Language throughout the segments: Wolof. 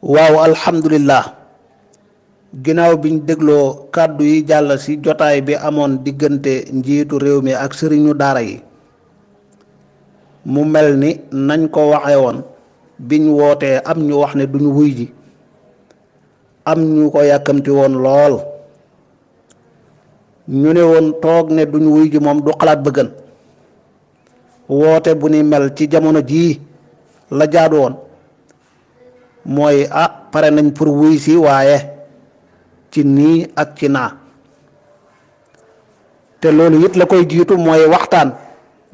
waaw alhamdulillah ginnaaw biñ dégloo kàddu yi jàll ci jotaay bi amoon diggante njiitu réew mi ak sëriñu daara yi mu mel ni nañ ko waxe woon biñ wootee am ñu wax ne duñu wuy ji am ñu ko yàkkamti woon lool ñu ne woon toog ne duñu wuy ji moom du xalaat ba gën woote bu ni mel ci jamono jii la jaadu woon mooy pare nañ pour wuy si waaye ci nii ak ci naa te loolu it la koy jiitu mooy waxtaan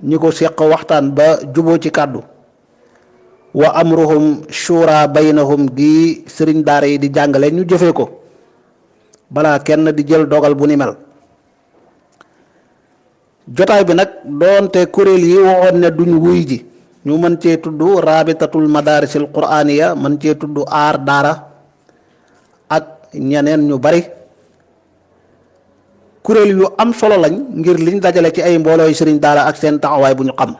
ñi ko seq waxtaan ba juboo ci kàddu wa amruhum shura baynahum gi sëriñ daara yi di jàngale ñu jëfee ko balaa kenn di jël dogal bu ni mel jotaay bi nag doonte kuréel yi waxoon ne duñ wuy ji ñu mën cee tudd rabitatul madarisil qur'aniya mën cee tudd aar daara ak ñeneen ñu bari kuréel yu am solo lañ ngir liñ dajale ci ay mboolooy sëriñ daara ak seen taxawaay bu ñu xam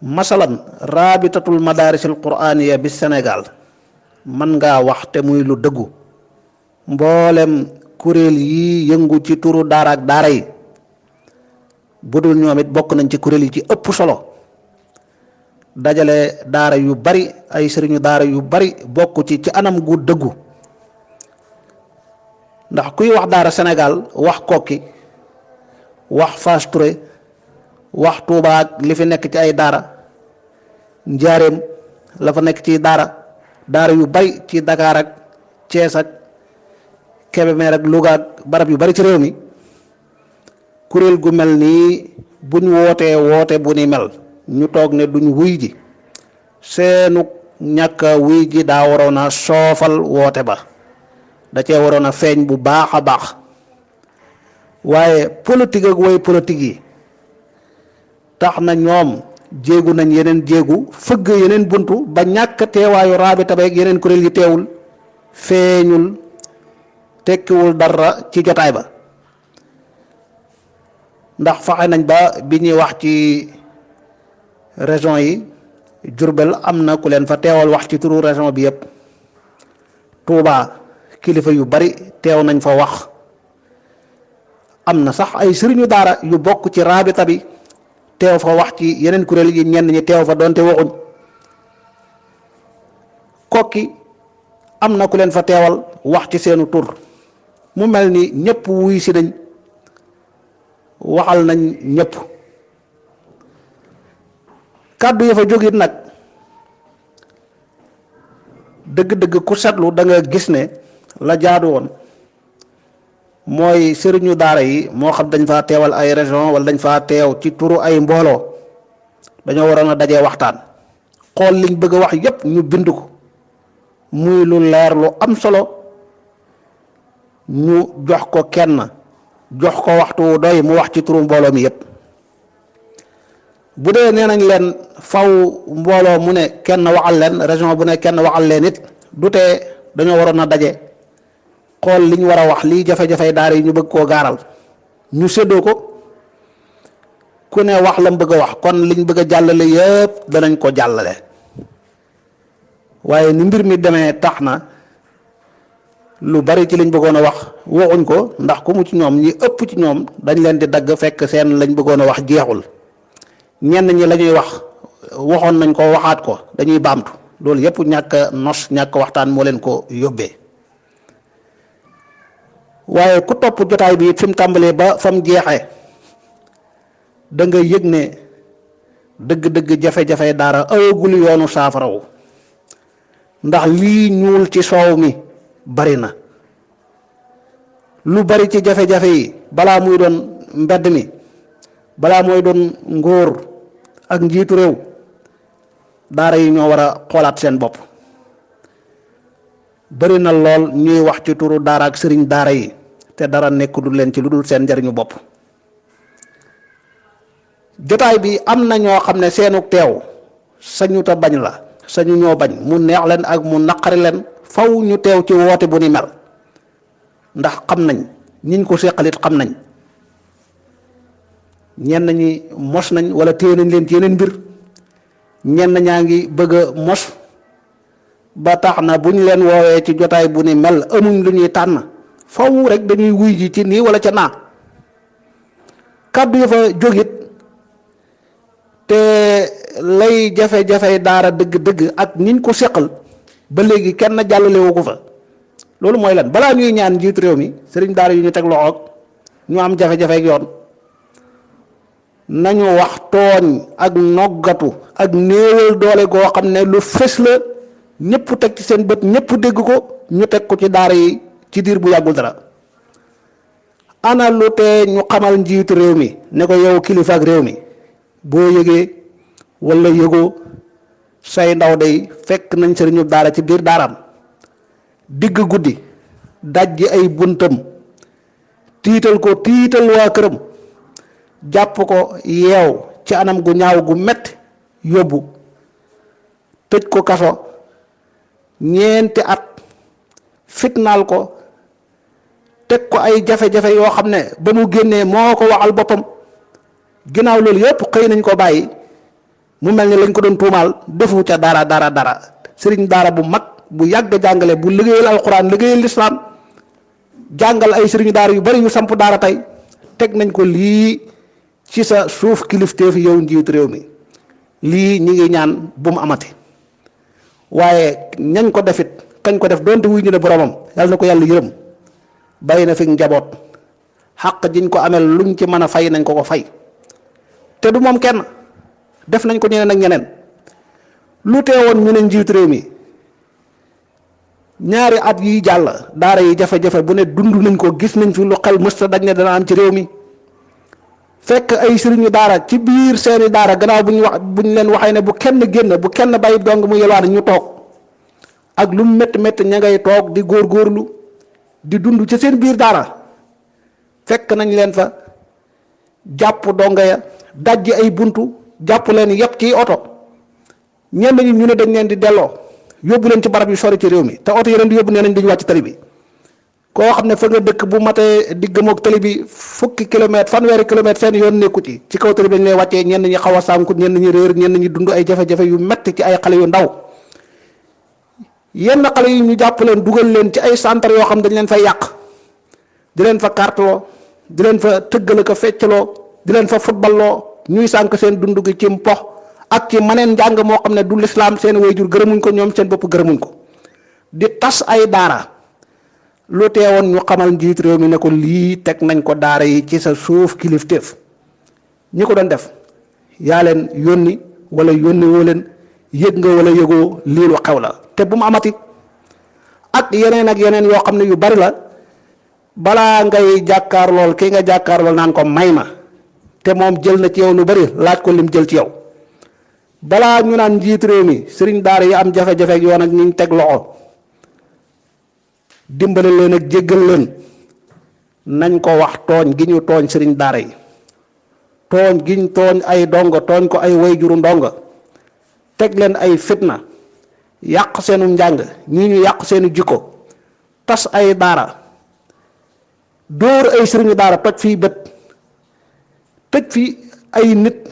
masalan rabitatul madarisil qur'aniya bi Sénégal mën ngaa wax te muy lu dëggu mboolem kuréel yi yëngu ci turu daara ak daara yi budul ñoom it bokk nañ ci kuréel yi ci ëpp solo dajale daara yu bari ay sëriñu daara yu bari bokk ci anam gu dëggu ndax kuy wax daara Sénégal wax Kokki wax Fass Touré wax Touba ak li fi nekk ci ay daara Njaareem la fa nekk ci daara yu bari ci Dakar ak Thiès ak Kébémer ak Louga ak barab yu bari ci réew mi kuréel gu mel nii buñ woote bu ni mel ñu toog ne duñ wuy ji seenu ñàkk wuy ji daa waroon a soofal woote ba da cee waroon a feeñ bu baax a baax waaye politique ak way politique yi tax na ñoom jéegu nañ yeneen jéegu fëgg yeneen buntu ba ñàkk teewaayu raabita beeg yeneen kuréel yi teewul feeñul tekkiwul dara ci jotaay ba ndax fexe nañ ba bi ñuy wax ci région yi Jurbel am na ku leen fa teewal wax ci turu région bi yépp Touba kilifa yu bari teew nañ fa wax am na sax ay sëriñu daara yu bokk ci raabita bi teew fa wax ci yeneen kuréel yi ñenn ñi teew fa doonte waxuñ Kokki am na ku leen fa teewal wax ci seenu tur mu mel ni ñëpp wuy si nañ waxal nañ ñëpp kàddu ya fa jógit nag dëgg-dëgg ku seetlu da nga gis ne la jaadu woon mooy sëriñu daara yi moo xam dañ faa teewal ay région wala dañ faa teew ci turu ay mbooloo dañoo waroon a dajee waxtaan xool liñ bëgg a wax yépp ñu bind ko muy lu leer lu am solo ñu jox ko kenn jox ko waxtu wu doy mu wax ci turu mbooloo mi yépp bu dee nee nañ leen faw mbooloo mu ne kenn waxal leen région bu ne kenn waxal leen it du tee dañoo waroon a daje xool liñ war a wax lii jafe-jafe daara yi ñu bëgg koo gaaral ñu séddoo ko ku ne wax lam bëgg a wax kon liñ bëgg a jàllale yépp danañ ko jàllale waaye ni mbir mi demee tax na lu bari ci liñ bëggoon a wax waxuñ ko ndax ku mu ci ñoom ñi ëpp ci ñoom dañ leen di dagg fekk seen lañ bëggoon a wax jeexul ñenn ñi la ñuy wax waxoon nañ ko waxaat ko dañuy baamtu loolu yépp ñàkk nos ñàkk waxtaan moo leen ko yóbbee waaye ku topp jotaay bi it fi mu tàmbalee ba fa mu jeexee da nga yëg ne dëgg-dëgg jafe-jafe daara awagul yoonu saafarawu ndax lii ñuul ci soow mi bari na lu bari ci jafe-jafe yi balaa muy doon mbedd mi balaa mooy doon ngóor ak njiitu réew daara yi ñoo war a xoolaat seen bopp bari na lool ñuy wax ci turu daara ak sëriñ daara yi te dara nekkul leen ci lu dul seen njariñu bopp jotaay bi am na ñoo xam ne seenu teew sañu ta bañ la sañu ñoo bañ mu neex leen ak mu naqari leen faw ñu teew ci woote bu ni mel ndax xam nañ ñiñ ko seqalit xam nañ ñenn ñi mos nañ wala téye nañ leen ci yeneen mbir ñenn ñaa ngi bëgg a mos ba tax na buñ leen woowee ci jotaay bu ni mel amuñ lu ñuy tànn faw rek dañuy wuy ji ci nii wala ca naa kàddu ya fa jógit te lay jafe-jafe daara dëgg-dëgg ak niñ ko seqal ba léegi kenn jàllalewu ko fa loolu mooy lan balaa ñuy ñaan njiitu réew mi sëriñ daara yu ñu teg loxoog ñu am jafe-jafe ak yoon nañu wax tooñ ak noggatu ak néewal doole goo xam ne lu fës la ñëpp teg ci seen bët ñëpp dégg ko ñu teg ko ci daara yi ci diir bu yàggul dara ana lu tee ñu xamal njiitu réew mi ne ko yow kilifa ak réew mi boo yëgee wala yëgoo say ndaw day fekk nañ sëriñu daara ci biir daaraam digg guddi dajji ay buntam tiital ko tiital waa këram jàpp ko yeew ci anam gu ñaaw gu metti yóbbu tëj ko kaso ñeenti at fitnaal ko teg ko ay jafe-jafe yoo xam ne ba mu génnee moo ko waxal boppam ginnaaw loolu yépp xëy nañ ko bàyyi mu mel ni lañ ko doon tuumaal defu ca dara sëriñ daara bu mag bu yàgg jàngale bu liggéeyal alxuraan liggéeyal lislaam jàngal ay sëriñu daara yu bari yu samp daara tey teg nañ ko lii ci sa suuf kilifteef yow njiitu réew mi lii ñi ngi ñaan bu mu amati waaye ñañ ko defit kañ ko def doonte wuy ñu ne boromam yàlla na ko yàlla yërëm bàyyi na fi njaboot xàq jiñ ko amel luñ ci mën a fay nañ ko ko fay te du moom kenn def nañ ko ñeneen ak ñeneen lu teewoon ñu ne njiitu réew mi ñaari at yi jàll daara yi jafe-jafe bu ne dund nañ ko gis nañ fi lu xel mësta dañ ne dana am ci réew mi fekk ay sëriñu daara ci biir seeni daara gannaaw buñ leen waxee ne bu kenn génn bu kenn bàyyi dong mu yelwaan ñu toog ak lu métti métti ña ngay toog di góorgóorlu di dund ci seen biir daara fekk nañ leen fa jàpp donga ya dajji ay buntu jàpp leen yépp ci oto ñenn ñi ñu ne dañ leen di delloo yóbbu leen ci barab yu sori ci réew mi te oto yi leen di yóbbu nee nañ duñu wàcc tali bi koo xam ne fa nga dëkk bu matee diggam ak tali bi fukki kilomètre fanweeri kilomètre seen yoon nekku ci kaw tali bi lañ lay wàccee ñenn ñi xaw a sànku ñenn ñi réer ñenn ñi dund ay jafe-jafe yu metti ci ay xale yu ndaw yenn xale yi ñu jàpp leen dugal leen ci ay centre yoo xam dañ leen fay yàq di leen fa karteloo di leen fa tëggal ko feccaloo di leen fa footballoo ñuy sànk seen dund gi ci mpox ak ci maneen njàng moo xam ne du lislaam seen wayjur gërëmuñ ko ñoom seen bopp gërëmuñ ko di tas ay daara lu teewoon ñu xamal njiit réew mi ne ko lii teg nañ ko daara yi ci sa suuf kilifteef ñi ko doon def yaa leen yónni wala yónni woo leen yëg nga wala yëgoo lii lu xew la te bu mu amati ak yeneen yoo xam ne yu bari la balaa ngay jàkkaar lool kii nga jàkkaar lool naan ko may ma te moom jël na ci yow lu bari laaj ko lim jël ci yow balaa ñu naan njiit réew mi sëriñ daara yi am jafe-jafe ak yoon ak ñu teg loxo dimbale leen ak jéggal leen nañ ko wax tooñ gi ñu tooñ sëriñ daara yi tooñ giñ tooñ ay dongo tooñ ko ay wayjuru ndongo teg leen ay fitna yàq seenu njàng ñii ñu yàq seenu jikko tas ay daara dóor ay sëriñu daara toj fii bët tëj fi ay nit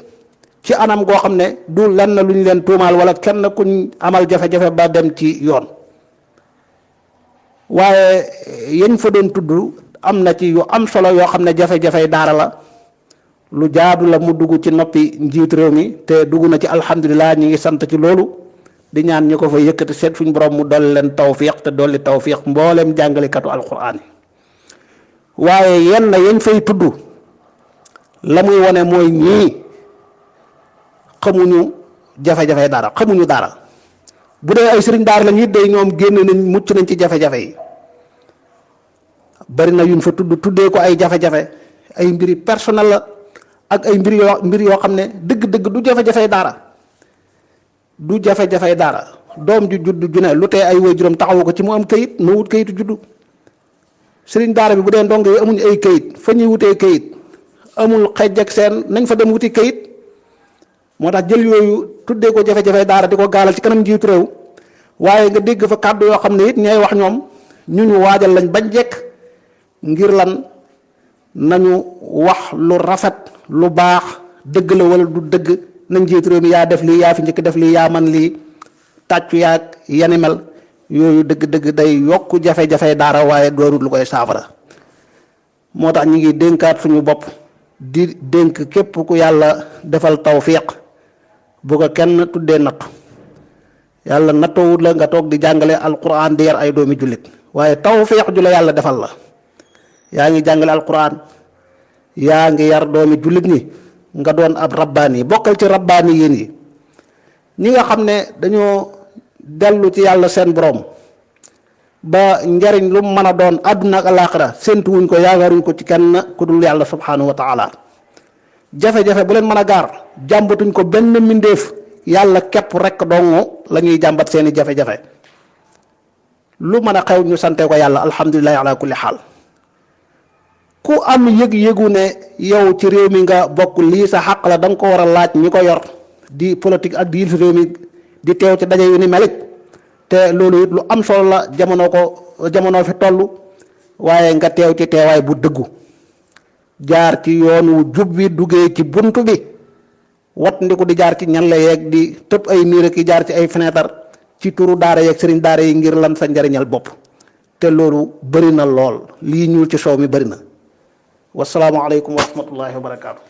ci anam goo xam ne du lenn lu ñu leen tuumaal wala kenn kuñ amal jafe-jafe ba dem ci yoon waaye yañ fa doon tudd am na ci yu am solo yoo xam ne jafe-jafey daara la lu jaadu la mu dugg ci noppi njiit réew mi te dugg na ci alhamdulilah ñi ngi sant ci loolu di ñaan ñu ko fa yëkkati seet suñ borom mu dolli leen tawfiq te dolli tawfiq mboolem jàngalekatu alquran yi waaye yenn yañ fay tudd la muy wone mooy ñii xamuñu jafe-jafe dara xamuñu dara bu dee ay sëriñ daara la ñuy day ñoom génn nañ mucc nañ ci jafe-jafe yi bari na yuñ fa tuddee ko ay jafe-jafe ay mbiri personnel la ak ay mbir yoo xam ne dëgg-dëgg du jafe-jafe dara doom ju judd ju ne lu tee ay waajuram taxawu ko ci mu am kayit mu wut kayitu juddu sëriñ daara bi bu dee ndongo yi amuñ ay kayit fa ñuy wutee kayit amul xejj ak seen nañ fa dem wuti kayit moo tax jël yooyu tuddee ko jafe-jafe daara di ko gaalal ci kanam njiitu réew waaye nga dégg fa kàddu yoo xam ne it ñay wax ñoom ñu waajal lañ bañ jekk ngir lan nañu wax lu rafet lu baax dëgg la wala du dëgg na njiitu réew mi yaa def lii yaa fi njëkk def lii yaa man lii tàccu yaag yani mel yooyu dëgg-dëgg day yokk jafe-jafe daara waaye doorut lu koy saafara. moo tax ñu ngi dénkaat suñu bopp di dénk képp ku yàlla defal tawfiq bu ko kenn tuddee nattu. yàlla nattoowut la nga toog di jàngale alquran di yar ay doomi jullit waaye tawfiq ju la yàlla defal la. yaa ngi jàngale alquran yaa ngi yar doomi jullit ñi nga doon ab rabbaani yi bokkal ci rabbaani yéen yi ñi nga xam ne dañoo dellu ci yàlla seen borom ba njariñ lu mën a doon àdduna ak alaaxira séentuwuñ ko yaakaaruñ ko ci kenn ku dul yàlla subhanahu wa taala. jafe-jafe bu leen mën a gaar jàmbatuñ ko benn mbindéef yàlla képp rek dong la ñuy jàmbat seeni jafe-jafe. lu mën a xew ñu sante ko yàlla alhamdulilahi ala kulli xaal. ku am yëg-yëgu ne yow ci réew mi nga bokk lii sa xàq la da nga ko war a laaj ñi ko yor di politique ak di yilif réew mi di teew ci daje yu ni melit te loolu it lu am solo la jamono fi toll waaye nga teew ci teewaay bu dëggu jaar ci yoon wu jub bi duggee ci bunt bi wat ndiku di jaar ci ñan la yeeg di tëb ay niir ki jaar ci ay fenêtre ci turu daara yeeg sëriñ daara yi ngir lan sa njariñal bopp te loolu bëri na lool lii ñuul ci soow mi bëri na. wassalaamu aleykum wa rahmatullahi wa barakaatu.